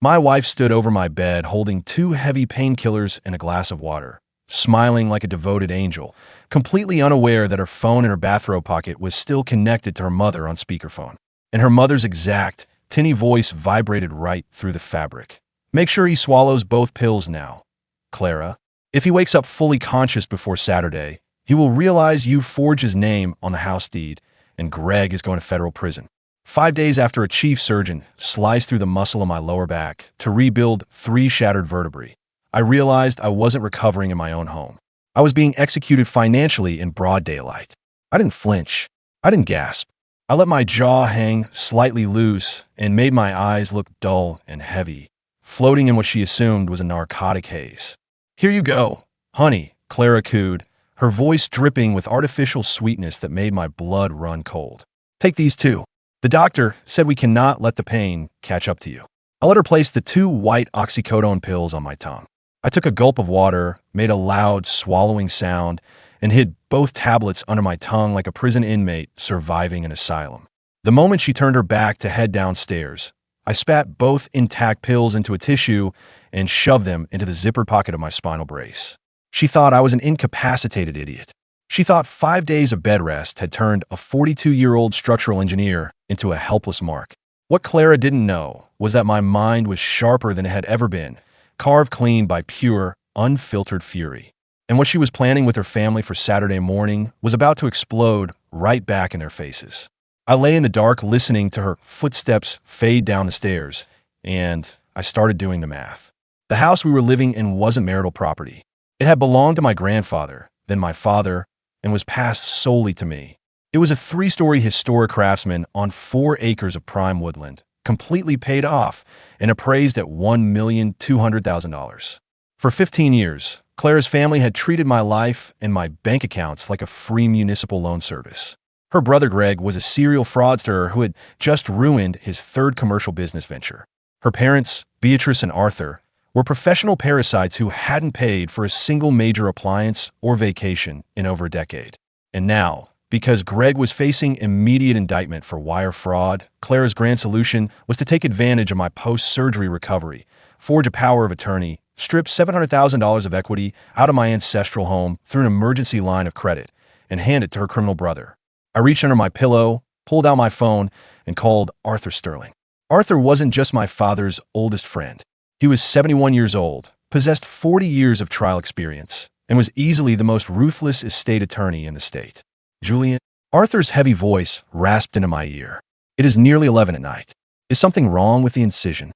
My wife stood over my bed holding two heavy painkillers and a glass of water, smiling like a devoted angel, completely unaware that her phone in her bathrobe pocket was still connected to her mother on speakerphone. And her mother's exact, tinny voice vibrated right through the fabric. "Make sure he swallows both pills now, Clara. If he wakes up fully conscious before Saturday, he will realize you forged his name on the house deed, and Greg is going to federal prison." 5 days after a chief surgeon sliced through the muscle of my lower back to rebuild 3 shattered vertebrae, I realized I wasn't recovering in my own home. I was being executed financially in broad daylight. I didn't flinch. I didn't gasp. I let my jaw hang slightly loose and made my eyes look dull and heavy, floating in what she assumed was a narcotic haze. "Here you go, honey," Clara cooed, her voice dripping with artificial sweetness that made my blood run cold. "Take these too. The doctor said we cannot let the pain catch up to you." I let her place the 2 white oxycodone pills on my tongue. I took a gulp of water, made a loud swallowing sound, and hid both tablets under my tongue like a prison inmate surviving an asylum. The moment she turned her back to head downstairs, I spat both intact pills into a tissue and shoved them into the zippered pocket of my spinal brace. She thought I was an incapacitated idiot. She thought 5 days of bed rest had turned a 42-year-old structural engineer into a helpless mark. What Clara didn't know was that my mind was sharper than it had ever been, carved clean by pure, unfiltered fury. And what she was planning with her family for Saturday morning was about to explode right back in their faces. I lay in the dark listening to her footsteps fade down the stairs, and I started doing the math. The house we were living in wasn't marital property. It had belonged to my grandfather, then my father, and was passed solely to me. It was a 3-story historic craftsman on 4 acres of prime woodland, completely paid off and appraised at $1,200,000. For 15 years, Clara's family had treated my life and my bank accounts like a free municipal loan service. Her brother Greg was a serial fraudster who had just ruined his 3rd commercial business venture. Her parents, Beatrice and Arthur, were professional parasites who hadn't paid for a single major appliance or vacation in over a decade. And now, because Greg was facing immediate indictment for wire fraud, Clara's grand solution was to take advantage of my post-surgery recovery, forge a power of attorney, strip $700,000 of equity out of my ancestral home through an emergency line of credit, and hand it to her criminal brother. I reached under my pillow, pulled out my phone, and called Arthur Sterling. Arthur wasn't just my father's oldest friend. He was 71 years old, possessed 40 years of trial experience, and was easily the most ruthless estate attorney in the state. "Julian," Arthur's heavy voice rasped into my ear. "It is nearly 11 at night. Is something wrong with the incision?"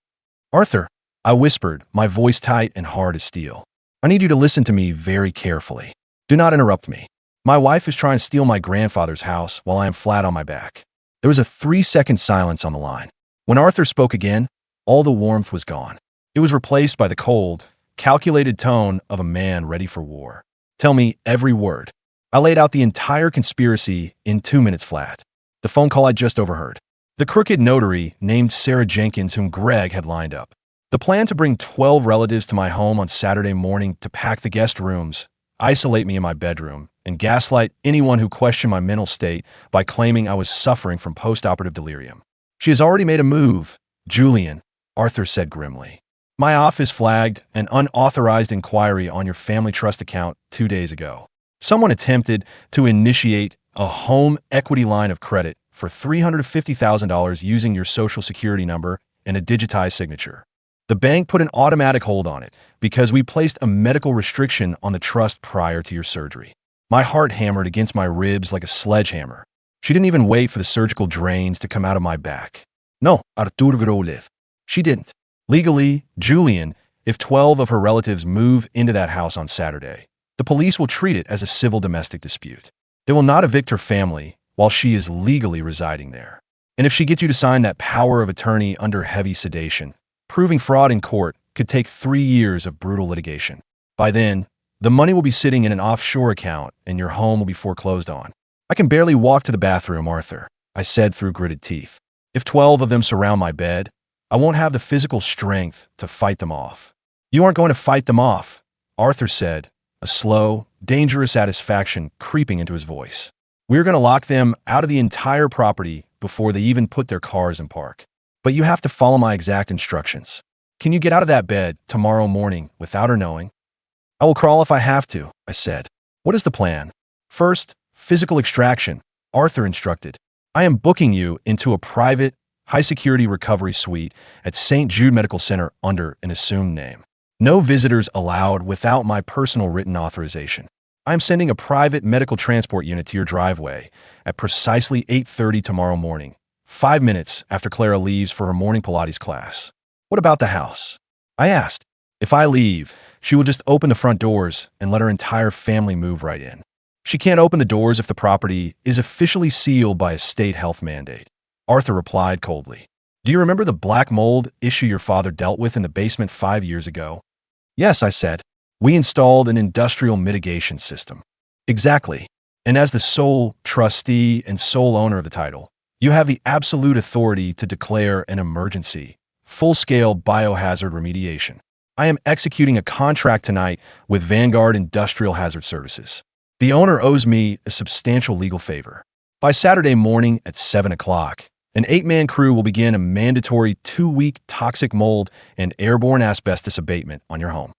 "Arthur," I whispered, my voice tight and hard as steel. "I need you to listen to me very carefully. Do not interrupt me. My wife is trying to steal my grandfather's house while I am flat on my back." There was a 3-second silence on the line. When Arthur spoke again, all the warmth was gone. It was replaced by the cold, calculated tone of a man ready for war. "Tell me every word." I laid out the entire conspiracy in 2 minutes flat. The phone call I just overheard. The crooked notary named Sarah Jenkins, whom Greg had lined up. The plan to bring 12 relatives to my home on Saturday morning to pack the guest rooms, isolate me in my bedroom, and gaslight anyone who questioned my mental state by claiming I was suffering from post-operative delirium. "She has already made a move, Julian," Arthur said grimly. "My office flagged an unauthorized inquiry on your family trust account 2 days ago. Someone attempted to initiate a home equity line of credit for $350,000 using your social security number and a digitized signature. The bank put an automatic hold on it because we placed a medical restriction on the trust prior to your surgery." My heart hammered against my ribs like a sledgehammer. She didn't even wait for the surgical drains to come out of my back. "No, Artur Groliv." She didn't. Legally, Julian, if 12 of her relatives move into that house on Saturday, the police will treat it as a civil domestic dispute. They will not evict her family while she is legally residing there. And if she gets you to sign that power of attorney under heavy sedation, proving fraud in court could take 3 years of brutal litigation. By then, the money will be sitting in an offshore account and your home will be foreclosed on. "I can barely walk to the bathroom, Arthur," I said through gritted teeth. "If 12 of them surround my bed, I won't have the physical strength to fight them off." "You aren't going to fight them off," Arthur said, a slow, dangerous satisfaction creeping into his voice. "We're going to lock them out of the entire property before they even put their cars in park. But you have to follow my exact instructions. Can you get out of that bed tomorrow morning without her knowing? I will crawl if I have to, I said. What is the plan? First, physical extraction, Arthur instructed. I am booking you into a private, high-security recovery suite at St. Jude Medical Center under an assumed name. No visitors allowed without my personal written authorization. I am sending a private medical transport unit to your driveway at precisely 8:30 tomorrow morning, 5 minutes after Clara leaves for her morning Pilates class. What about the house? I asked. If I leave, she will just open the front doors and let her entire family move right in. She can't open the doors if the property is officially sealed by a state health mandate. Arthur replied coldly. Do you remember the black mold issue your father dealt with in the basement 5 years ago? Yes, I said. We installed an industrial mitigation system. Exactly. And as the sole trustee and sole owner of the title, you have the absolute authority to declare an emergency, full-scale biohazard remediation. I am executing a contract tonight with Vanguard Industrial Hazard Services. The owner owes me a substantial legal favor. By Saturday morning at 7 o'clock, an 8-man crew will begin a mandatory 2-week toxic mold and airborne asbestos abatement on your home.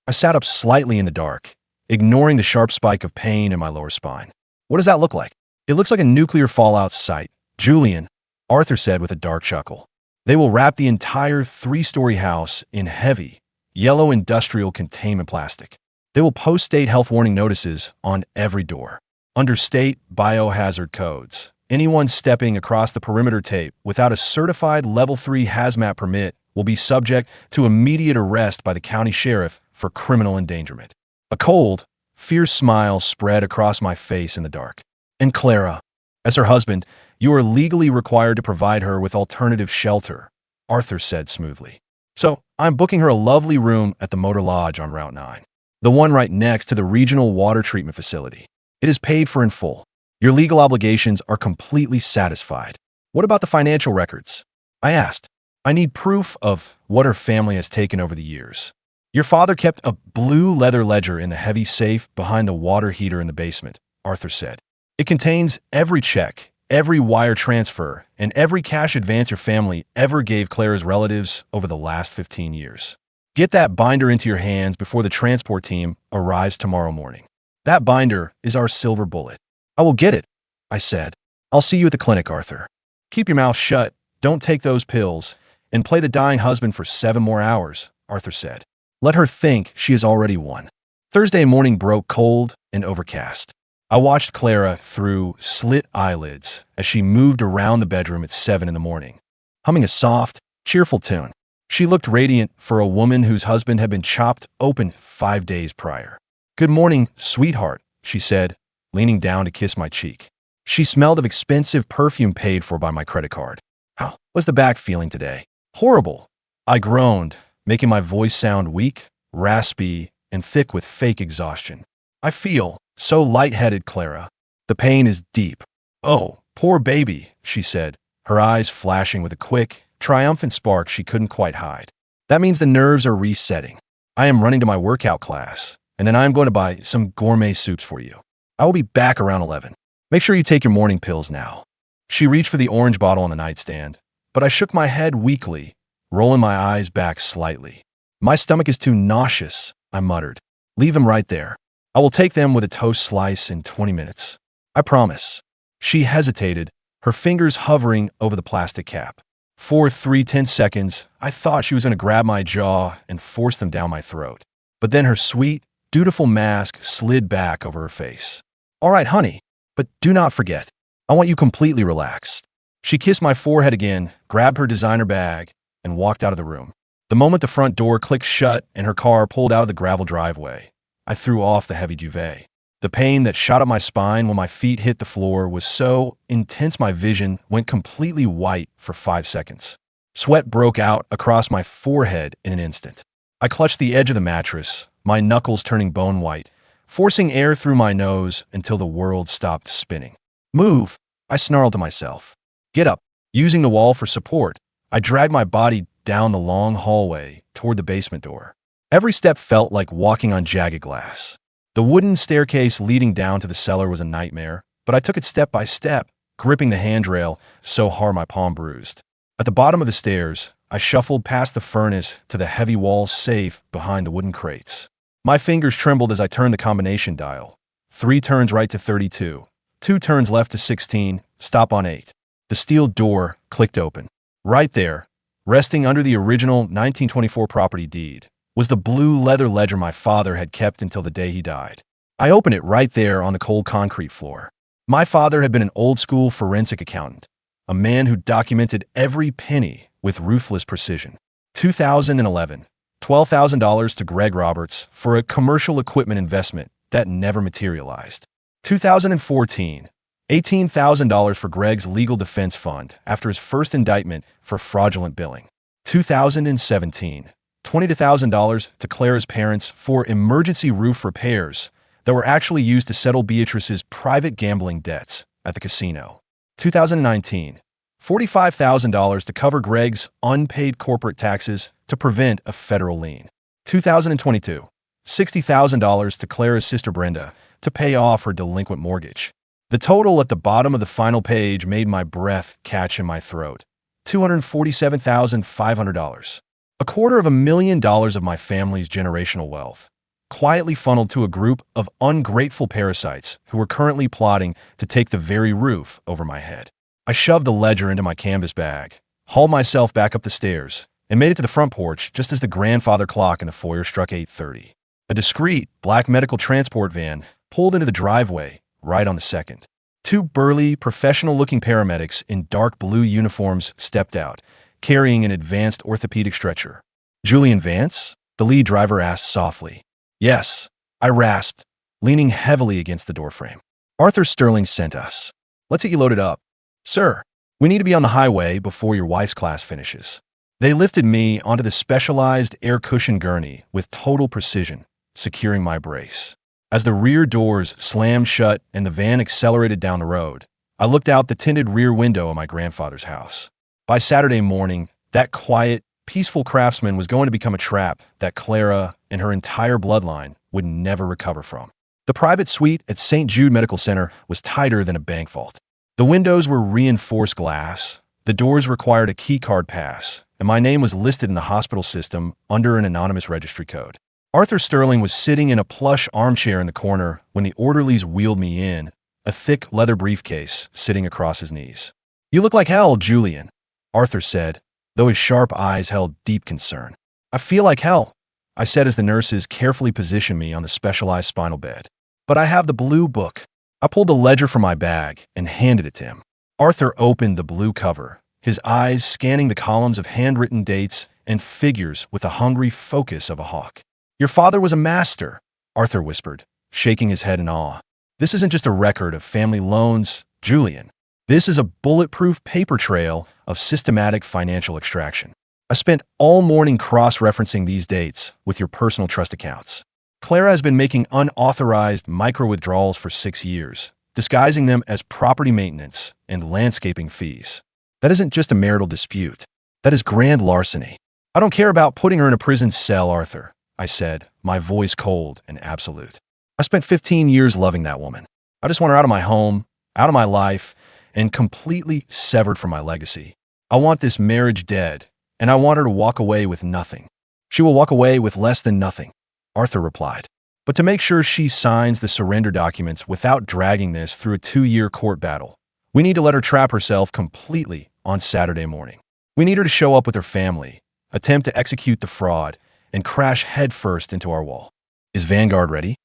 I sat up slightly in the dark, ignoring the sharp spike of pain in my lower spine. What does that look like? It looks like a nuclear fallout site, Julian, Arthur said with a dark chuckle. They will wrap the entire 3-story house in heavy, yellow industrial containment plastic. They will post state health warning notices on every door. Under state biohazard codes, anyone stepping across the perimeter tape without a certified level 3 hazmat permit will be subject to immediate arrest by the county sheriff for criminal endangerment. A cold, fierce smile spread across my face in the dark. And Clara, as her husband, you are legally required to provide her with alternative shelter, Arthur said smoothly. So, I'm booking her a lovely room at the Motor Lodge on Route 9, the one right next to the regional water treatment facility. It is paid for in full. Your legal obligations are completely satisfied. What about the financial records? I asked. I need proof of what her family has taken over the years. Your father kept a blue leather ledger in the heavy safe behind the water heater in the basement, Arthur said. It contains every check, every wire transfer, and every cash advance your family ever gave Clara's relatives over the last 15 years. Get that binder into your hands before the transport team arrives tomorrow morning. That binder is our silver bullet. I will get it, I said. I'll see you at the clinic, Arthur. Keep your mouth shut, don't take those pills, and play the dying husband for 7 more hours, Arthur said. Let her think she has already won. Thursday morning broke cold and overcast. I watched Clara through slit eyelids as she moved around the bedroom at 7 in the morning, humming a soft, cheerful tune. She looked radiant for a woman whose husband had been chopped open 5 days prior. Good morning, sweetheart, she said, leaning down to kiss my cheek. She smelled of expensive perfume paid for by my credit card. How was the back feeling today? Horrible, I groaned, making my voice sound weak, raspy, and thick with fake exhaustion. I feel so lightheaded, Clara. The pain is deep. Oh, poor baby, she said, her eyes flashing with a quick, triumphant spark she couldn't quite hide. That means the nerves are resetting. I am running to my workout class, and then I am going to buy some gourmet soups for you. I will be back around 11. Make sure you take your morning pills now. She reached for the orange bottle on the nightstand, but I shook my head weakly, rolling my eyes back slightly. My stomach is too nauseous, I muttered. Leave them right there. I will take them with a toast slice in 20 minutes. I promise. She hesitated, her fingers hovering over the plastic cap. For 3 tense seconds, I thought she was going to grab my jaw and force them down my throat. But then her sweet, dutiful mask slid back over her face. All right, honey, but do not forget. I want you completely relaxed. She kissed my forehead again, grabbed her designer bag, and walked out of the room. The moment the front door clicked shut and her car pulled out of the gravel driveway, I threw off the heavy duvet. The pain that shot up my spine when my feet hit the floor was so intense my vision went completely white for 5 seconds. Sweat broke out across my forehead in an instant. I clutched the edge of the mattress, my knuckles turning bone white, forcing air through my nose until the world stopped spinning. Move, I snarled to myself. Get up. Using the wall for support, I dragged my body down the long hallway toward the basement door. Every step felt like walking on jagged glass. The wooden staircase leading down to the cellar was a nightmare, but I took it step by step, gripping the handrail so hard my palm bruised. At the bottom of the stairs, I shuffled past the furnace to the heavy wall safe behind the wooden crates. My fingers trembled as I turned the combination dial. 3 turns right to 32. 2 turns left to 16. Stop on 8. The steel door clicked open. Right there, resting under the original 1924 property deed, was the blue leather ledger my father had kept until the day he died. I opened it right there on the cold concrete floor. My father had been an old-school forensic accountant, a man who documented every penny with ruthless precision. 2011, $12,000 to Greg Roberts for a commercial equipment investment that never materialized. 2014, $18,000 for Greg's legal defense fund after his first indictment for fraudulent billing. 2017, $22,000 to Clara's parents for emergency roof repairs that were actually used to settle Beatrice's private gambling debts at the casino. 2019, $45,000 to cover Greg's unpaid corporate taxes to prevent a federal lien. 2022, $60,000 to Clara's sister Brenda to pay off her delinquent mortgage. The total at the bottom of the final page made my breath catch in my throat. $247,500. $250,000 of my family's generational wealth, quietly funneled to a group of ungrateful parasites who were currently plotting to take the very roof over my head. I shoved the ledger into my canvas bag, hauled myself back up the stairs, and made it to the front porch just as the grandfather clock in the foyer struck 8:30. A discreet black medical transport van pulled into the driveway right on the second. 2 burly, professional-looking paramedics in dark blue uniforms stepped out, carrying an advanced orthopedic stretcher. "Julian Vance?" the lead driver asked softly. "Yes," I rasped, leaning heavily against the doorframe. "Arthur Sterling sent us. Let's get you loaded up." "Sir, we need to be on the highway before your wife's class finishes." They lifted me onto the specialized air-cushioned gurney with total precision, securing my brace. As the rear doors slammed shut and the van accelerated down the road, I looked out the tinted rear window of my grandfather's house. By Saturday morning, that quiet, peaceful craftsman was going to become a trap that Clara and her entire bloodline would never recover from. The private suite at St. Jude Medical Center was tighter than a bank vault. The windows were reinforced glass, the doors required a keycard pass, and my name was listed in the hospital system under an anonymous registry code. Arthur Sterling was sitting in a plush armchair in the corner when the orderlies wheeled me in, a thick leather briefcase sitting across his knees. "You look like hell, Julian," Arthur said, though his sharp eyes held deep concern. "I feel like hell," I said as the nurses carefully positioned me on the specialized spinal bed. "But I have the blue book." I pulled the ledger from my bag and handed it to him. Arthur opened the blue cover, his eyes scanning the columns of handwritten dates and figures with the hungry focus of a hawk. "Your father was a master," Arthur whispered, shaking his head in awe. "This isn't just a record of family loans, Julian. This is a bulletproof paper trail of systematic financial extraction. I spent all morning cross-referencing these dates with your personal trust accounts. Clara has been making unauthorized micro-withdrawals for 6 years, disguising them as property maintenance and landscaping fees. That isn't just a marital dispute. That is grand larceny. I don't care about putting her in a prison cell, Arthur," I said, my voice cold and absolute. "I spent 15 years loving that woman. I just want her out of my home, out of my life, and completely severed from my legacy. I want this marriage dead, and I want her to walk away with nothing." "She will walk away with less than nothing," Arthur replied. "But to make sure she signs the surrender documents without dragging this through a 2-year court battle, we need to let her trap herself completely on Saturday morning. We need her to show up with her family, attempt to execute the fraud, and crash headfirst into our wall. Is Vanguard ready?"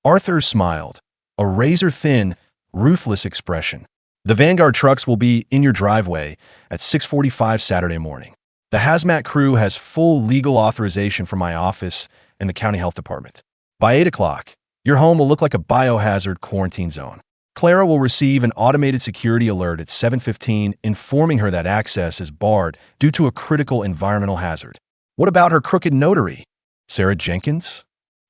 Arthur smiled, a razor-thin, ruthless expression. "The Vanguard trucks will be in your driveway at 6:45 Saturday morning. The hazmat crew has full legal authorization from my office and the county health department. By 8 o'clock, your home will look like a biohazard quarantine zone. Clara will receive an automated security alert at 7:15 informing her that access is barred due to a critical environmental hazard. What about her crooked notary, Sarah Jenkins?"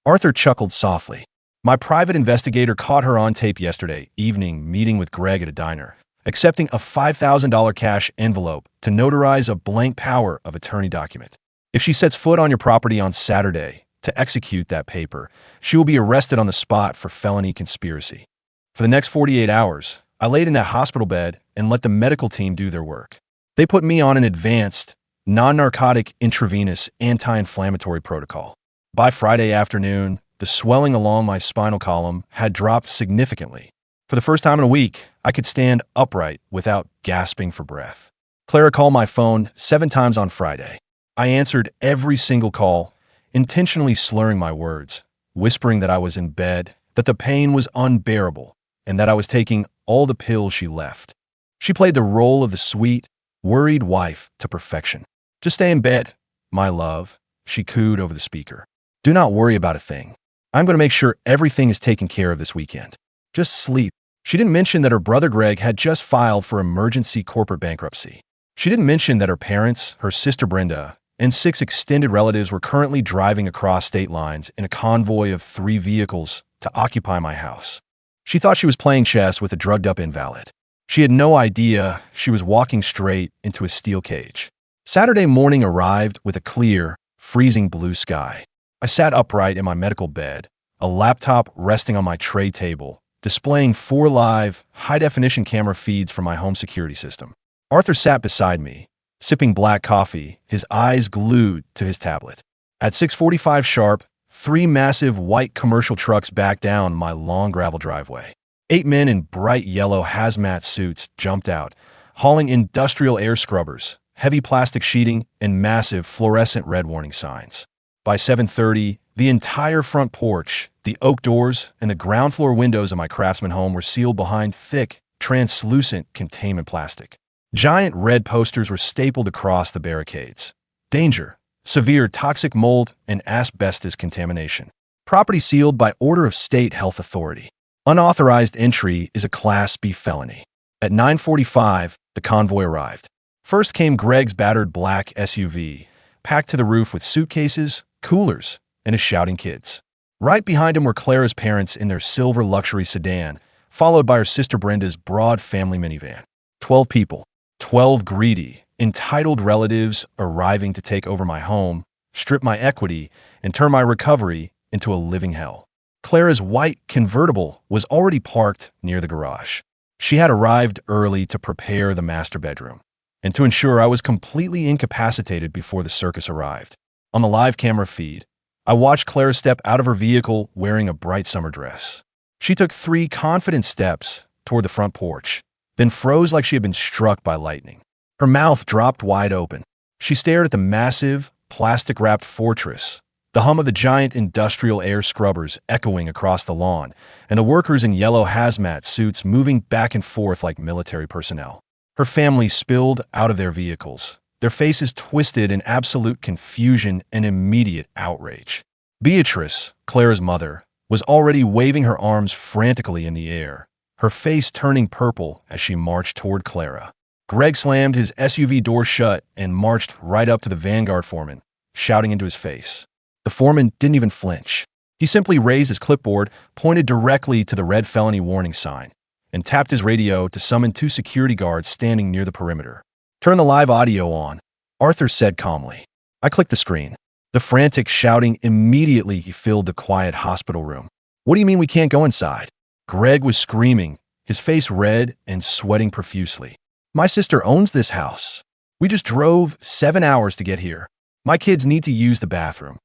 Arthur chuckled softly. "My private investigator caught her on tape yesterday evening meeting with Greg at a diner, accepting a $5,000 cash envelope to notarize a blank power of attorney document. If she sets foot on your property on Saturday to execute that paper, she will be arrested on the spot for felony conspiracy." For the next 48 hours, I laid in that hospital bed and let the medical team do their work. They put me on an advanced, non-narcotic intravenous anti-inflammatory protocol. By Friday afternoon, the swelling along my spinal column had dropped significantly. For the first time in a week, I could stand upright without gasping for breath. Clara called my phone 7 times on Friday. I answered every single call, intentionally slurring my words, whispering that I was in bed, that the pain was unbearable, and that I was taking all the pills she left. She played the role of the sweet, worried wife to perfection. "Just stay in bed, my love," she cooed over the speaker. "Do not worry about a thing. I'm going to make sure everything is taken care of this weekend. Just sleep." She didn't mention that her brother Greg had just filed for emergency corporate bankruptcy. She didn't mention that her parents, her sister Brenda, and 6 extended relatives were currently driving across state lines in a convoy of 3 vehicles to occupy my house. She thought she was playing chess with a drugged-up invalid. She had no idea she was walking straight into a steel cage. Saturday morning arrived with a clear, freezing blue sky. I sat upright in my medical bed, a laptop resting on my tray table, displaying 4 live, high-definition camera feeds from my home security system. Arthur sat beside me, sipping black coffee, his eyes glued to his tablet. At 6:45 sharp, 3 massive white commercial trucks backed down my long gravel driveway. 8 men in bright yellow hazmat suits jumped out, hauling industrial air scrubbers, heavy plastic sheeting, and massive fluorescent red warning signs. By 7:30, the entire front porch, the oak doors, and the ground floor windows of my Craftsman home were sealed behind thick, translucent containment plastic. Giant red posters were stapled across the barricades. Danger: severe toxic mold and asbestos contamination. Property sealed by order of state health authority. Unauthorized entry is a Class B felony. At 9:45, the convoy arrived. First came Greg's battered black SUV, packed to the roof with suitcases, coolers, and his shouting kids. Right behind him were Clara's parents in their silver luxury sedan, followed by her sister Brenda's broad family minivan. 12 people. 12 greedy, entitled relatives arriving to take over my home, strip my equity, and turn my recovery into a living hell. Clara's white convertible was already parked near the garage. She had arrived early to prepare the master bedroom, and to ensure I was completely incapacitated before the circus arrived. On the live camera feed, I watched Clara step out of her vehicle wearing a bright summer dress. She took 3 confident steps toward the front porch, then froze like she had been struck by lightning. Her mouth dropped wide open. She stared at the massive, plastic-wrapped fortress, the hum of the giant industrial air scrubbers echoing across the lawn, and the workers in yellow hazmat suits moving back and forth like military personnel. Her family spilled out of their vehicles, their faces twisted in absolute confusion and immediate outrage. Beatrice, Clara's mother, was already waving her arms frantically in the air, her face turning purple as she marched toward Clara. Greg slammed his SUV door shut and marched right up to the Vanguard foreman, shouting into his face. The foreman didn't even flinch. He simply raised his clipboard, pointed directly to the red felony warning sign, and tapped his radio to summon 2 security guards standing near the perimeter. "Turn the live audio on," Arthur said calmly. I clicked the screen. The frantic shouting immediately filled the quiet hospital room. "What do you mean we can't go inside?" Greg was screaming, his face red and sweating profusely. "My sister owns this house. We just drove 7 hours to get here. My kids need to use the bathroom."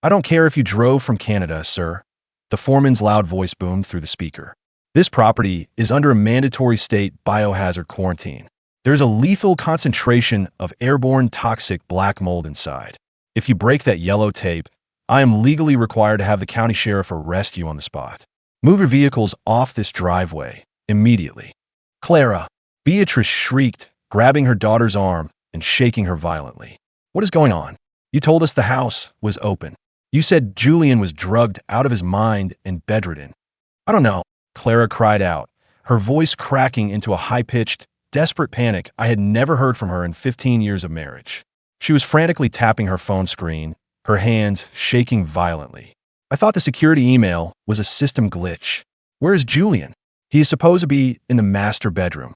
"I don't care if you drove from Canada, sir." The foreman's loud voice boomed through the speaker. "This property is under a mandatory state biohazard quarantine. There's a lethal concentration of airborne toxic black mold inside. If you break that yellow tape, I am legally required to have the county sheriff arrest you on the spot. Move your vehicles off this driveway immediately." "Clara!" Beatrice shrieked, grabbing her daughter's arm and shaking her violently. "What is going on? You told us the house was open. You said Julian was drugged out of his mind and bedridden." "I don't know," Clara cried out, her voice cracking into a high-pitched, desperate panic I had never heard from her in 15 years of marriage. She was frantically tapping her phone screen, her hands shaking violently. "I thought the security email was a system glitch. Where is Julian? He is supposed to be in the master bedroom."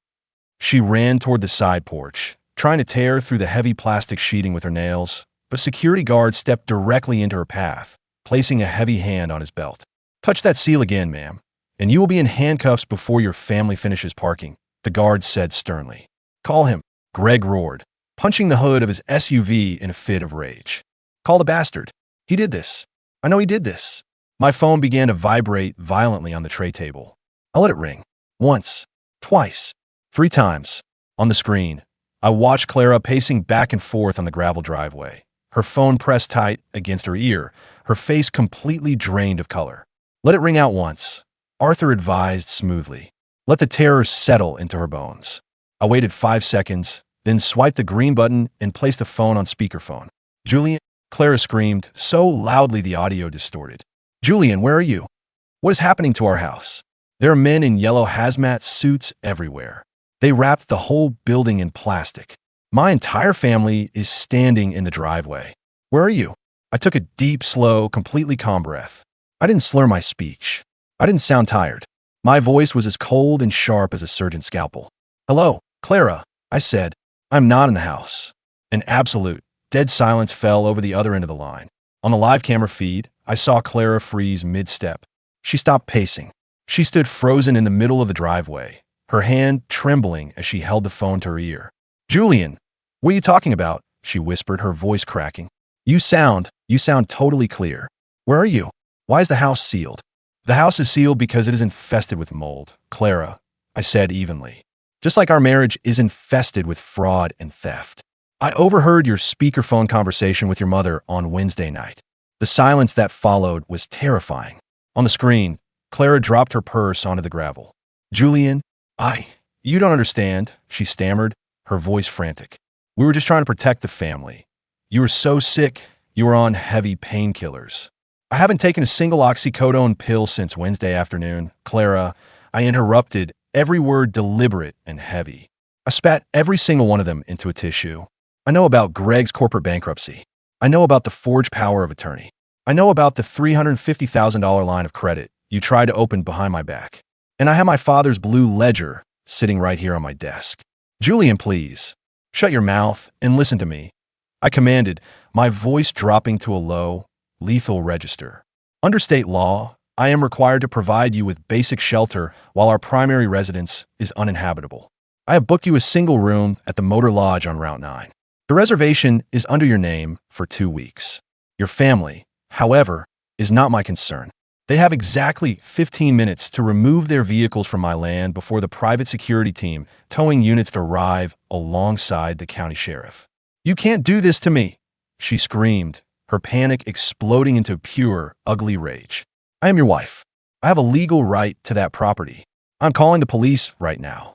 She ran toward the side porch, trying to tear through the heavy plastic sheeting with her nails, but security guard stepped directly into her path, placing a heavy hand on his belt. "Touch that seal again, ma'am, and you will be in handcuffs before your family finishes parking," the guard said sternly. "Call him," Greg roared, punching the hood of his SUV in a fit of rage. Call the bastard. He did this. I know he did this. My phone began to vibrate violently on the tray table. I let it ring. Once, twice, 3 times. On the screen, I watched Clara pacing back and forth on the gravel driveway, her phone pressed tight against her ear, her face completely drained of color. Let it ring out once, Arthur advised smoothly. Let the terror settle into her bones. I waited 5 seconds, then swiped the green button and placed the phone on speakerphone. Julian, Clara screamed, so loudly the audio distorted. Julian, where are you? What is happening to our house? There are men in yellow hazmat suits everywhere. They wrapped the whole building in plastic. My entire family is standing in the driveway. Where are you? I took a deep, slow, completely calm breath. I didn't slur my speech. I didn't sound tired. My voice was as cold and sharp as a surgeon's scalpel. Hello, Clara, I said. I'm not in the house. An absolute, dead silence fell over the other end of the line. On the live camera feed, I saw Clara freeze mid-step. She stopped pacing. She stood frozen in the middle of the driveway, her hand trembling as she held the phone to her ear. Julian, what are you talking about? She whispered, her voice cracking. You sound totally clear. Where are you? Why is the house sealed? The house is sealed because it is infested with mold, Clara, I said evenly. Just like our marriage is infested with fraud and theft. I overheard your speakerphone conversation with your mother on Wednesday night. The silence that followed was terrifying. On the screen, Clara dropped her purse onto the gravel. Julian, you don't understand, she stammered, her voice frantic. We were just trying to protect the family. You were so sick, you were on heavy painkillers. I haven't taken a single oxycodone pill since Wednesday afternoon, Clara. I interrupted, every word deliberate and heavy. I spat every single one of them into a tissue. I know about Greg's corporate bankruptcy. I know about the forged power of attorney. I know about the $350,000 line of credit you tried to open behind my back. And I have my father's blue ledger sitting right here on my desk. Julian, please, shut your mouth and listen to me. I commanded, my voice dropping to a low, lethal register. Under state law, I am required to provide you with basic shelter while our primary residence is uninhabitable. I have booked you a single room at the Motor Lodge on Route 9. The reservation is under your name for 2 weeks. Your family, however, is not my concern. They have exactly 15 minutes to remove their vehicles from my land before the private security team towing units arrive alongside the county sheriff. You can't do this to me, she screamed, her panic exploding into pure, ugly rage. I am your wife. I have a legal right to that property. I'm calling the police right now.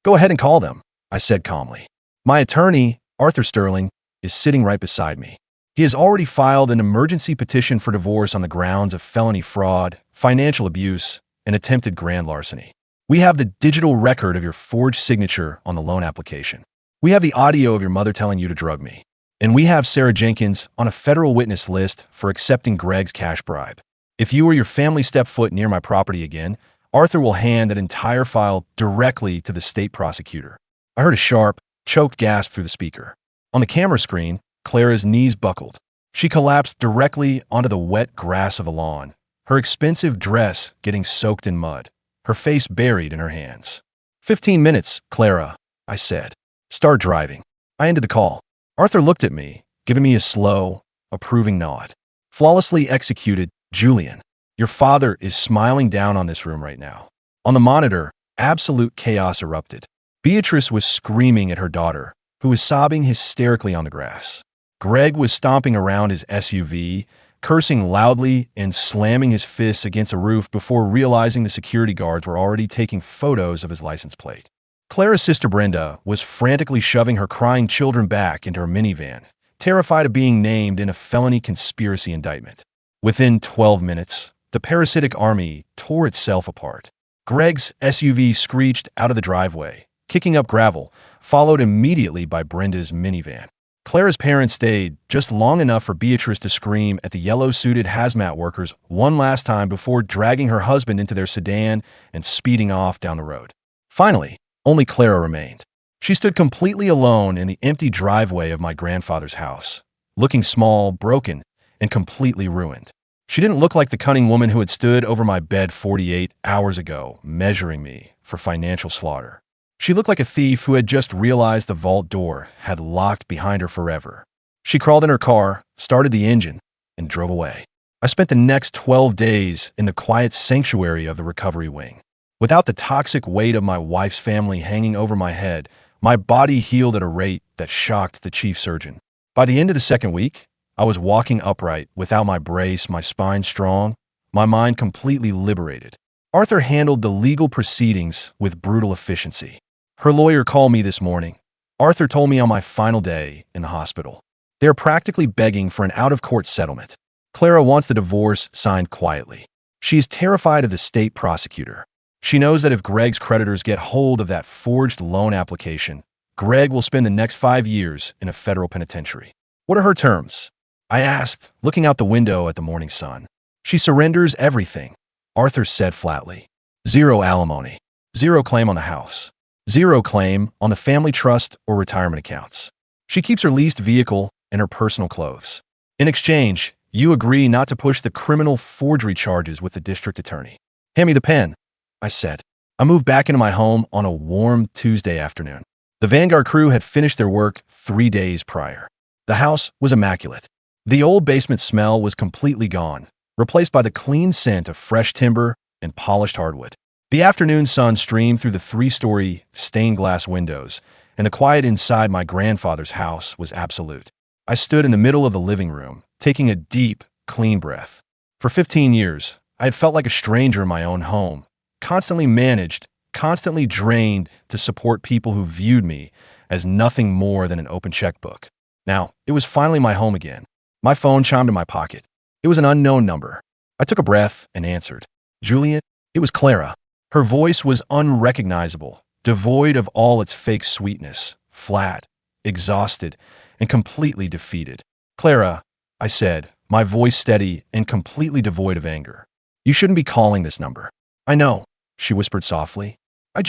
Go ahead and call them, I said calmly. My attorney, Arthur Sterling, is sitting right beside me. He has already filed an emergency petition for divorce on the grounds of felony fraud, financial abuse, and attempted grand larceny. We have the digital record of your forged signature on the loan application. We have the audio of your mother telling you to drug me. And we have Sarah Jenkins on a federal witness list for accepting Greg's cash bribe. If you or your family step foot near my property again, Arthur will hand that entire file directly to the state prosecutor. I heard a sharp, choked gasp through the speaker. On the camera screen, Clara's knees buckled. She collapsed directly onto the wet grass of the lawn, her expensive dress getting soaked in mud, her face buried in her hands. 15 minutes, Clara, I said. Start driving. I ended the call. Arthur looked at me, giving me a slow, approving nod. Flawlessly executed, Julian. Your father is smiling down on this room right now. On the monitor, absolute chaos erupted. Beatrice was screaming at her daughter, who was sobbing hysterically on the grass. Greg was stomping around his SUV, cursing loudly and slamming his fists against a roof before realizing the security guards were already taking photos of his license plate. Clara's sister Brenda was frantically shoving her crying children back into her minivan, terrified of being named in a felony conspiracy indictment. Within 12 minutes, the parasitic army tore itself apart. Greg's SUV screeched out of the driveway, kicking up gravel, followed immediately by Brenda's minivan. Clara's parents stayed just long enough for Beatrice to scream at the yellow-suited hazmat workers one last time before dragging her husband into their sedan and speeding off down the road. Finally, only Clara remained. She stood completely alone in the empty driveway of my grandfather's house, looking small, broken, and completely ruined. She didn't look like the cunning woman who had stood over my bed 48 hours ago, measuring me for financial slaughter. She looked like a thief who had just realized the vault door had locked behind her forever. She crawled in her car, started the engine, and drove away. I spent the next 12 days in the quiet sanctuary of the recovery wing. Without the toxic weight of my wife's family hanging over my head, my body healed at a rate that shocked the chief surgeon. By the end of the second week, I was walking upright without my brace, my spine strong, my mind completely liberated. Arthur handled the legal proceedings with brutal efficiency. Her lawyer called me this morning. Arthur told me on my final day in the hospital. They are practically begging for an out-of-court settlement. Clara wants the divorce signed quietly. She is terrified of the state prosecutor. She knows that if Greg's creditors get hold of that forged loan application, Greg will spend the next 5 years in a federal penitentiary. What are her terms? I asked, looking out the window at the morning sun. She surrenders everything, Arthur said flatly. 0 alimony, 0 claim on the house, 0 claim on the family trust or retirement accounts. She keeps her leased vehicle and her personal clothes. In exchange, you agree not to push the criminal forgery charges with the district attorney. Hand me the pen, I said. I moved back into my home on a warm Tuesday afternoon. The Vanguard crew had finished their work 3 days prior. The house was immaculate. The old basement smell was completely gone, replaced by the clean scent of fresh timber and polished hardwood. The afternoon sun streamed through the 3-story stained glass windows, and the quiet inside my grandfather's house was absolute. I stood in the middle of the living room, taking a deep, clean breath. For 15 years, I had felt like a stranger in my own home, constantly managed, constantly drained to support people who viewed me as nothing more than an open checkbook. Now, it was finally my home again. My phone chimed in my pocket. It was an unknown number. I took a breath and answered. Julian, it was Clara. Her voice was unrecognizable, devoid of all its fake sweetness, flat, exhausted, and completely defeated. Clara, I said, my voice steady and completely devoid of anger. You shouldn't be calling this number. I know, she whispered softly. I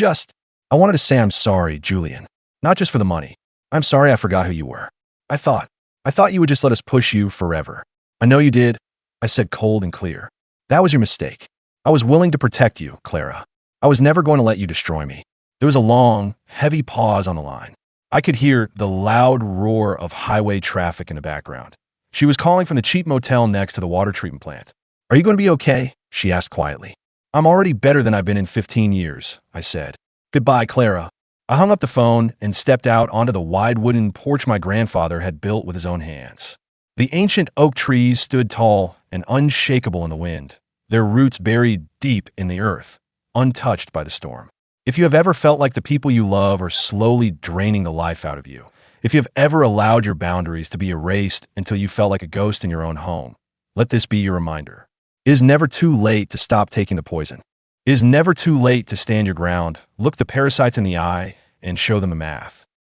wanted to say I'm sorry, Julian. Not just for the money. I'm sorry I forgot who you were. I thought you would just let us push you forever. I know you did, I said cold and clear. That was your mistake. I was willing to protect you, Clara. I was never going to let you destroy me. There was a long, heavy pause on the line. I could hear the loud roar of highway traffic in the background. She was calling from the cheap motel next to the water treatment plant. Are you going to be okay? She asked quietly. I'm already better than I've been in 15 years, I said. Goodbye, Clara. I hung up the phone and stepped out onto the wide wooden porch my grandfather had built with his own hands. The ancient oak trees stood tall and unshakable in the wind, their roots buried deep in the earth, untouched by the storm. If you have ever felt like the people you love are slowly draining the life out of you, if you have ever allowed your boundaries to be erased until you felt like a ghost in your own home, let this be your reminder. It is never too late to stop taking the poison. It is never too late to stand your ground, look the parasites in the eye, and show them the math.